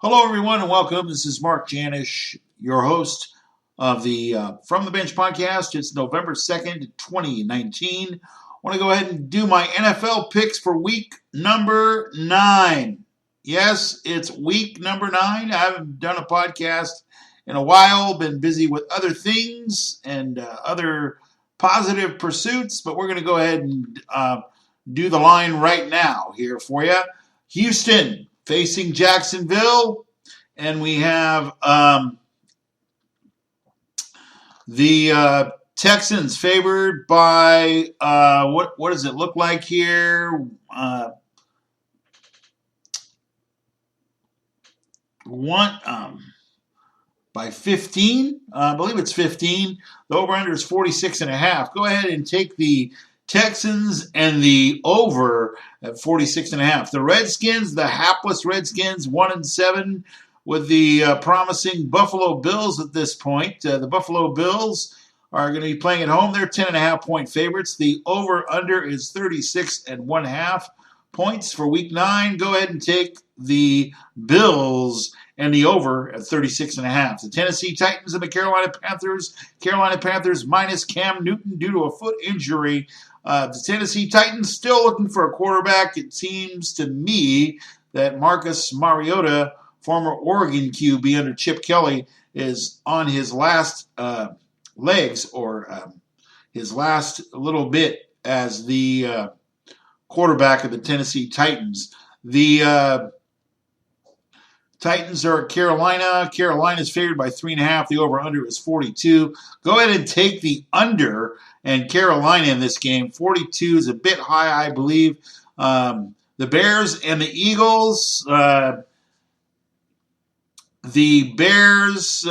Hello, everyone, and welcome. This is Mark Janish, your host of the From the Bench podcast. It's November 2nd, 2019. I want to go ahead and do my NFL picks for week number 9. Yes, it's week number 9. I haven't done a podcast in a while, been busy with other things and other positive pursuits, but we're going to go ahead and do the line right now here for you. Houston facing Jacksonville, and we have the Texans favored by what does it look like here? By 15. I believe it's 15. The over-under is 46.5. Go ahead and take the Texans and the over at 46.5. The Redskins, the hapless Redskins, 1-7 with the promising Buffalo Bills at this point. The Buffalo Bills are going to be playing at home. They're 10.5-point favorites. The over-under is 36.5 points for week 9. Go ahead and take the Bills and the over at 36.5. The Tennessee Titans and the Carolina Panthers. Carolina Panthers minus Cam Newton due to a foot injury. The Tennessee Titans still looking for a quarterback. It seems to me that Marcus Mariota, former Oregon QB under Chip Kelly, is on his last legs or his last little bit as the quarterback of the Tennessee Titans. The Titans are at Carolina. Carolina is favored by 3.5. The over-under is 42. Go ahead and take the under and Carolina in this game. 42 is a bit high, I believe. The Bears and the Eagles. The Bears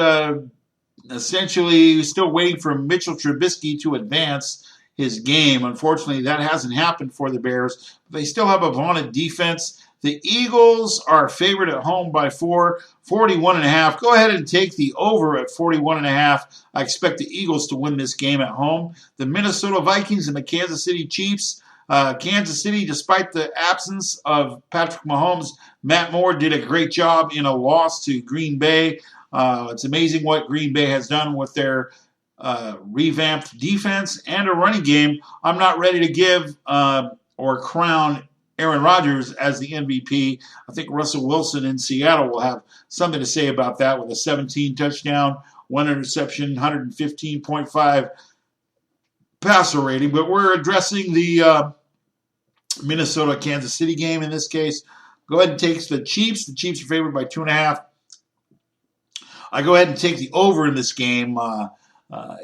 essentially still waiting for Mitchell Trubisky to advance his game. Unfortunately, that hasn't happened for the Bears. They still have a vaunted defense. The Eagles are favored at home by 4, 41.5. Go ahead and take the over at 41.5. I expect the Eagles to win this game at home. The Minnesota Vikings and the Kansas City Chiefs. Kansas City, despite the absence of Patrick Mahomes, Matt Moore did a great job in a loss to Green Bay. It's amazing what Green Bay has done with their revamped defense and a running game. I'm not ready to give or crown Aaron Rodgers as the MVP. I think Russell Wilson in Seattle will have something to say about that with a 17 touchdown, 1 interception, 115.5 passer rating. But we're addressing the Minnesota-Kansas City game in this case. Go ahead and take the Chiefs. The Chiefs are favored by 2.5. I go ahead and take the over in this game.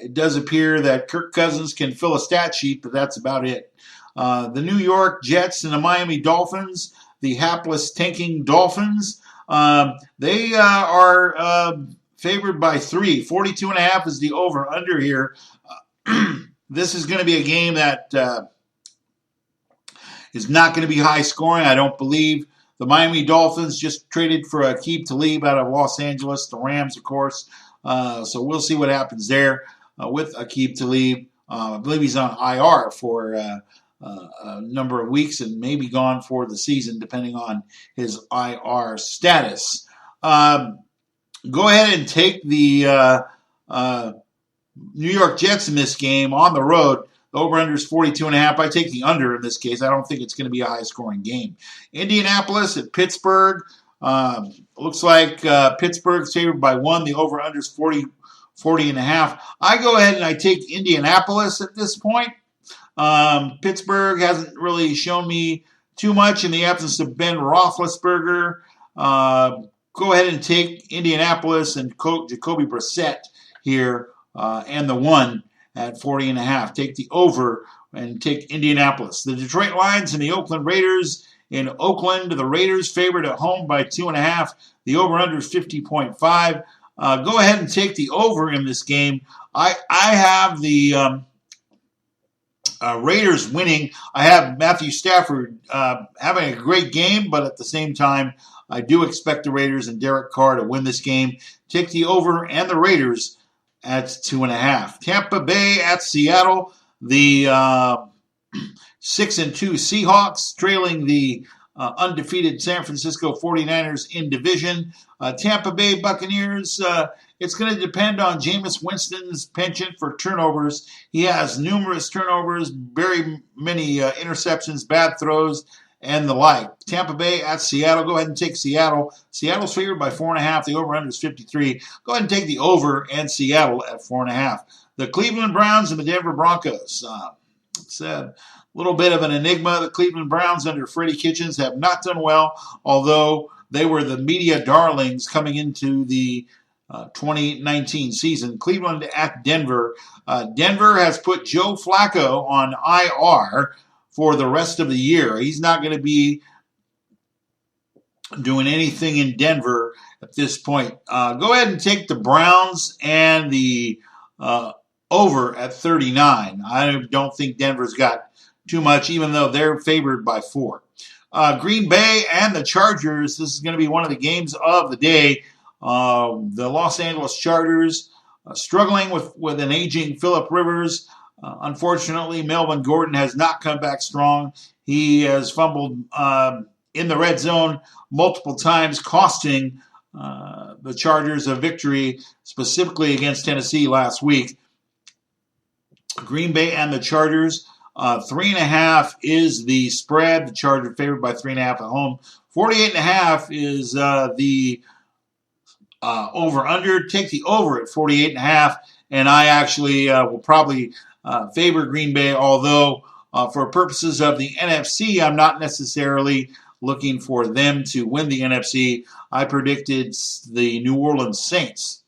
It does appear that Kirk Cousins can fill a stat sheet, but that's about it. The New York Jets and the Miami Dolphins, the hapless tanking Dolphins, they are favored by 3. 42.5 is the over-under here. This is going to be a game that is not going to be high scoring, I don't believe. The Miami Dolphins just traded for Aqib Talib out of Los Angeles, the Rams, of course. So we'll see what happens there with Aqib Talib. I believe he's on IR for a number of weeks and maybe gone for the season, depending on his IR status. Go ahead and take the New York Jets in this game on the road. The over-under is 42.5. I take the under in this case. I don't think it's going to be a high-scoring game. Indianapolis at Pittsburgh. Looks like Pittsburgh's favored by 1. The over-under is 40.5. I go ahead and I take Indianapolis at this point. Pittsburgh hasn't really shown me too much in the absence of Ben Roethlisberger. Go ahead and take Indianapolis and Jacoby Brissett here and the 1 at 40.5. Take the over and take Indianapolis. The Detroit Lions and the Oakland Raiders. In Oakland, the Raiders favored at home by 2.5. The over-under is 50.5. Go ahead and take the over in this game. I have the Raiders winning. I have Matthew Stafford having a great game, but at the same time, I do expect the Raiders and Derek Carr to win this game. Take the over and the Raiders at 2.5. Tampa Bay at Seattle. The 6-2 Seahawks trailing the undefeated San Francisco 49ers in division. Tampa Bay Buccaneers, it's going to depend on Jameis Winston's penchant for turnovers. He has numerous turnovers, very many interceptions, bad throws, and the like. Tampa Bay at Seattle. Go ahead and take Seattle. Seattle's favored by 4.5. The over-under is 53. Go ahead and take the over and Seattle at 4.5. The Cleveland Browns and the Denver Broncos. It's a little bit of an enigma. The Cleveland Browns under Freddie Kitchens have not done well, although they were the media darlings coming into the 2019 season. Cleveland at Denver. Denver has put Joe Flacco on IR for the rest of the year. He's not going to be doing anything in Denver at this point. Go ahead and take the Browns and the over at 39. I don't think Denver's got too much, even though they're favored by 4. Green Bay and the Chargers. This is going to be one of the games of the day. The Los Angeles Chargers struggling with an aging Phillip Rivers. Unfortunately, Melvin Gordon has not come back strong. He has fumbled in the red zone multiple times, costing the Chargers a victory, specifically against Tennessee last week. Green Bay and the Chargers, 3.5 is the spread. The Chargers favored by 3.5 at home. 48.5 is the over-under. Take the over at 48.5, and I actually will probably favor Green Bay, although for purposes of the NFC, I'm not necessarily looking for them to win the NFC. I predicted the New Orleans Saints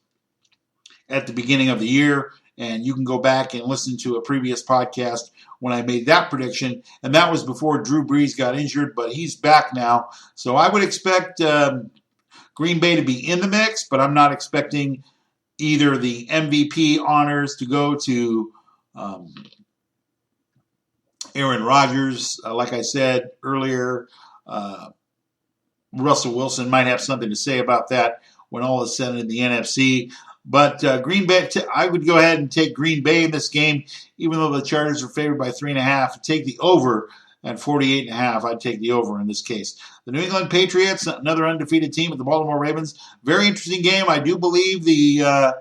at the beginning of the year, and you can go back and listen to a previous podcast when I made that prediction, and that was before Drew Brees got injured, but he's back now. So I would expect Green Bay to be in the mix, but I'm not expecting either the MVP honors to go to Aaron Rodgers. Like I said earlier, Russell Wilson might have something to say about that when all is said in the NFC. But Green Bay, I would go ahead and take Green Bay in this game, even though the Chargers are favored by 3.5. Take the over at 48.5. I'd take the over in this case. The New England Patriots, another undefeated team with the Baltimore Ravens. Very interesting game. I do believe the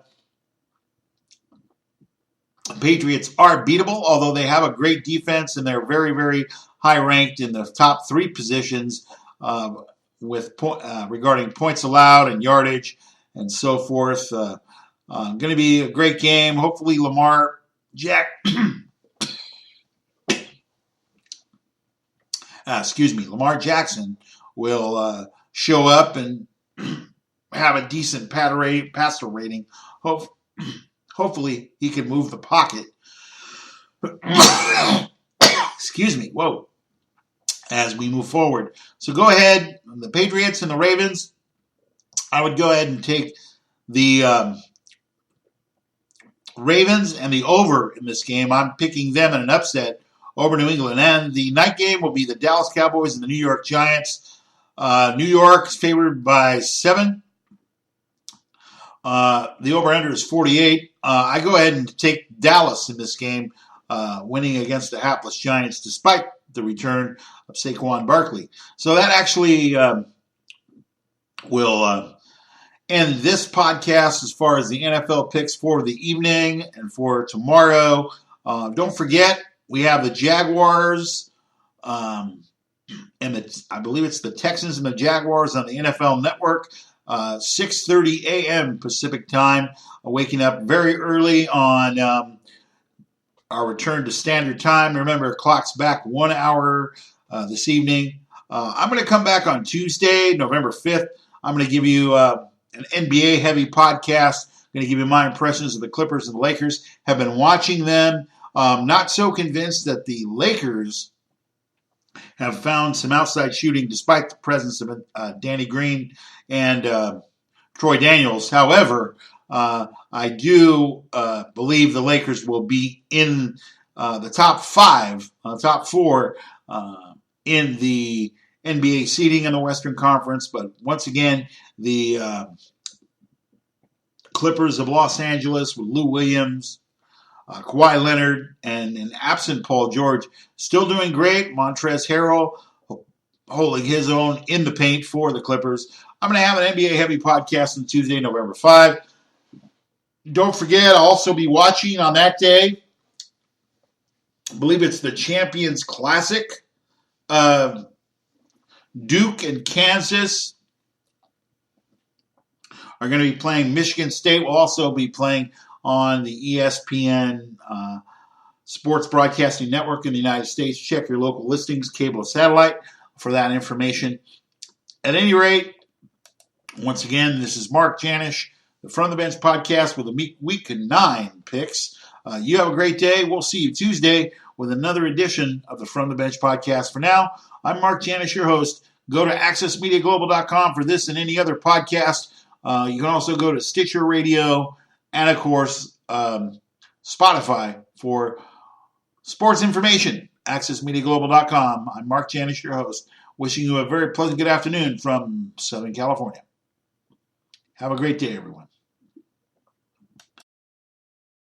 Patriots are beatable, although they have a great defense and they're very, very high ranked in the top 3 positions regarding points allowed and yardage and so forth. Going to be a great game. Hopefully Lamar Jackson will show up and have a decent passer rating. Hopefully he can move the pocket. Excuse me. Whoa. As we move forward. So go ahead. The Patriots and the Ravens. I would go ahead and take the Ravens and the over in this game. I'm picking them in an upset over New England. And the night game will be the Dallas Cowboys and the New York Giants. New York is favored by 7. The over-under is 48. I go ahead and take Dallas in this game, winning against the hapless Giants despite the return of Saquon Barkley. So that actually will end this podcast as far as the NFL picks for the evening and for tomorrow. Don't forget, we have the Jaguars and I believe it's the Texans and the Jaguars on the NFL Network. 6:30 a.m. Pacific time. Waking up very early on our return to standard time. Remember, clock's back 1 hour this evening. I'm going to come back on Tuesday, November 5th. I'm going to give you an NBA-heavy podcast. I'm going to give you my impressions of the Clippers and the Lakers. Have been watching them. Not so convinced that the Lakers have found some outside shooting despite the presence of Danny Green and Troy Daniels. However, I do believe the Lakers will be in the top 4 in the NBA seeding in the Western Conference. But once again, the Clippers of Los Angeles with Lou Williams, Kawhi Leonard, and an absent Paul George, still doing great. Montrezl Harrell holding his own in the paint for the Clippers. I'm going to have an NBA Heavy podcast on Tuesday, November 5. Don't forget, I'll also be watching on that day. I believe it's the Champions Classic. Duke and Kansas are going to be playing. Michigan State will also be playing on the ESPN Sports Broadcasting Network in the United States. Check your local listings, cable or satellite, for that information. At any rate, once again, this is Mark Janish, the From the Bench podcast with a week 9 picks. You have a great day. We'll see you Tuesday with another edition of the From the Bench podcast. For now, I'm Mark Janish, your host. Go to accessmediaglobal.com for this and any other podcast. You can also go to Stitcher Radio and, of course, Spotify for sports information. accessmediaglobal.com. I'm Mark Janish, your host, wishing you a very pleasant good afternoon from Southern California. Have a great day, everyone.